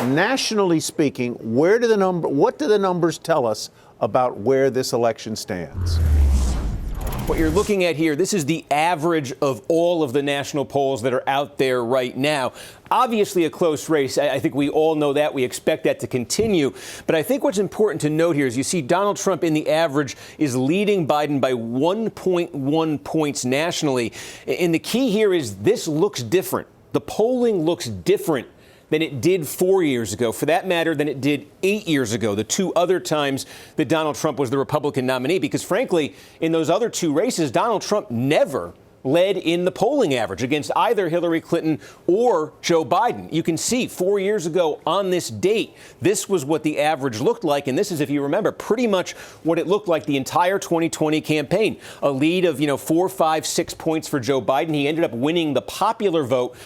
nationally speaking, what do the numbers tell us about where this election stands? What you're looking at here, this is the average of all of the national polls that are out there right now. Obviously a close race. I think we all know that. We expect that to continue. But I think what's important to note here is you see Donald Trump in the average is leading Biden by 1.1 points nationally. And the key here is this looks different. The polling looks different than it did 4 years ago, for that matter, than it did 8 years ago, the two other times that Donald Trump was the Republican nominee. Because, frankly, in those other two races, Donald Trump never led in the polling average against either Hillary Clinton or Joe Biden. You can see 4 years ago on this date, this was what the average looked like. And this is, if you remember, pretty much what it looked like the entire 2020 campaign. A lead of, 4, 5, 6 points for Joe Biden. He ended up winning the popular vote,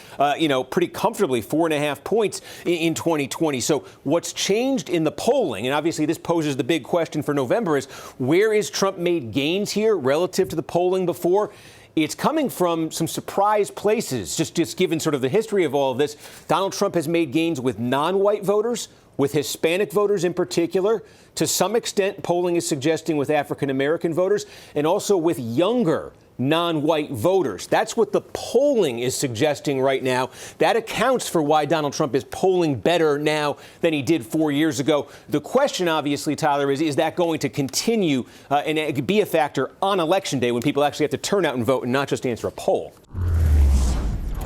pretty comfortably, 4.5 points in 2020. So what's changed in the polling, and obviously this poses the big question for November, is where is Trump made gains here relative to the polling before? It's coming from some surprise places, just given sort of the history of all of this. Donald Trump has made gains with non-white voters, with Hispanic voters in particular. To some extent, polling is suggesting with African-American voters, and also with younger non-white voters. That's what the polling is suggesting right now. That accounts for why Donald Trump is polling better now than he did 4 years ago. The question, obviously, Tyler, is that going to continue and be a factor on Election Day when people actually have to turn out and vote and not just answer a poll?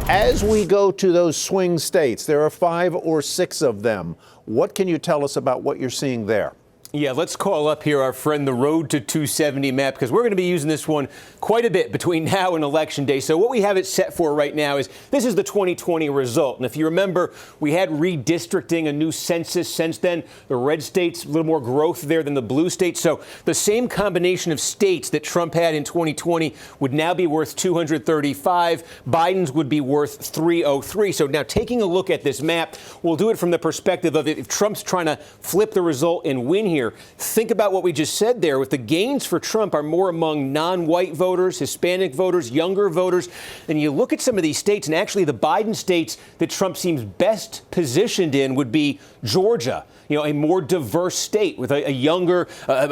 As we go to those swing states, there are 5 or 6 of them. What can you tell us about what you're seeing there? Yeah, let's call up here our friend, the Road to 270 map, because we're going to be using this one quite a bit between now and Election Day. So what we have it set for right now is this is the 2020 result. And if you remember, we had redistricting, a new census since then. The red states, a little more growth there than the blue states. So the same combination of states that Trump had in 2020 would now be worth 235. Biden's would be worth 303. So now taking a look at this map, we'll do it from the perspective of if Trump's trying to flip the result and win here. Think about what we just said there. With the gains for Trump are more among non-white voters, Hispanic voters, younger voters. And you look at some of these states, and actually the Biden states that Trump seems best positioned in would be Georgia, a more diverse state with a younger,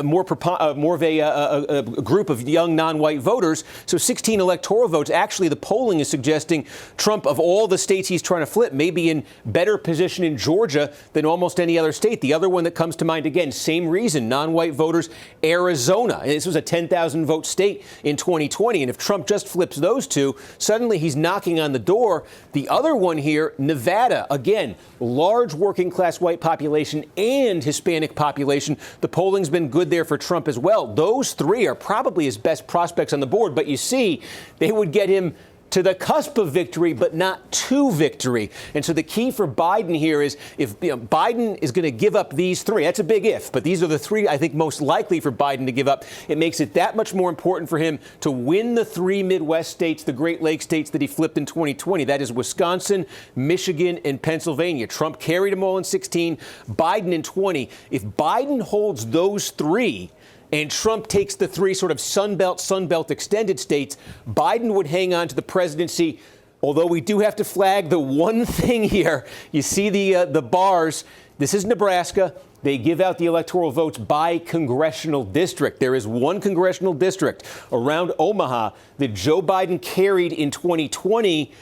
more of a group of young non-white voters. So 16 electoral votes. Actually, the polling is suggesting Trump, of all the states he's trying to flip, may be in better position in Georgia than almost any other state. The other one that comes to mind, again, same reason, non-white voters, Arizona. And this was a 10,000 vote state in 2020. And if Trump just flips those two, suddenly he's knocking on the door. The other one here, Nevada, again, large working class white population and Hispanic population. The polling's been good there for Trump as well. Those three are probably his best prospects on the board. But you see, they would get him to the cusp of victory, but not to victory. And so the key for Biden here is if Biden is going to give up these three, that's a big if, but these are the three I think most likely for Biden to give up. It makes it that much more important for him to win the 3 Midwest states, the Great Lakes states that he flipped in 2020. That is Wisconsin, Michigan, and Pennsylvania. Trump carried them all in 16, Biden in 20. If Biden holds those three, and Trump takes the 3 sort of Sunbelt extended states, Biden would hang on to the presidency. Although we do have to flag the one thing here. You see the bars. This is Nebraska. They give out the electoral votes by congressional district. There is one congressional district around Omaha that Joe Biden carried in 2020.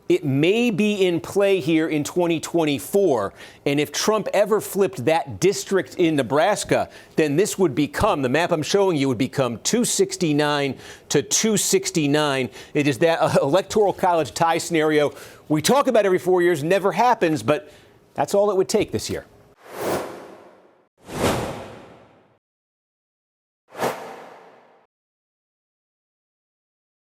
It may be in play here in 2024. And if Trump ever flipped that district in Nebraska, then this would become, the map I'm showing you would become 269 to 269. It is that electoral college tie scenario we talk about every 4 years, never happens, but that's all it would take this year.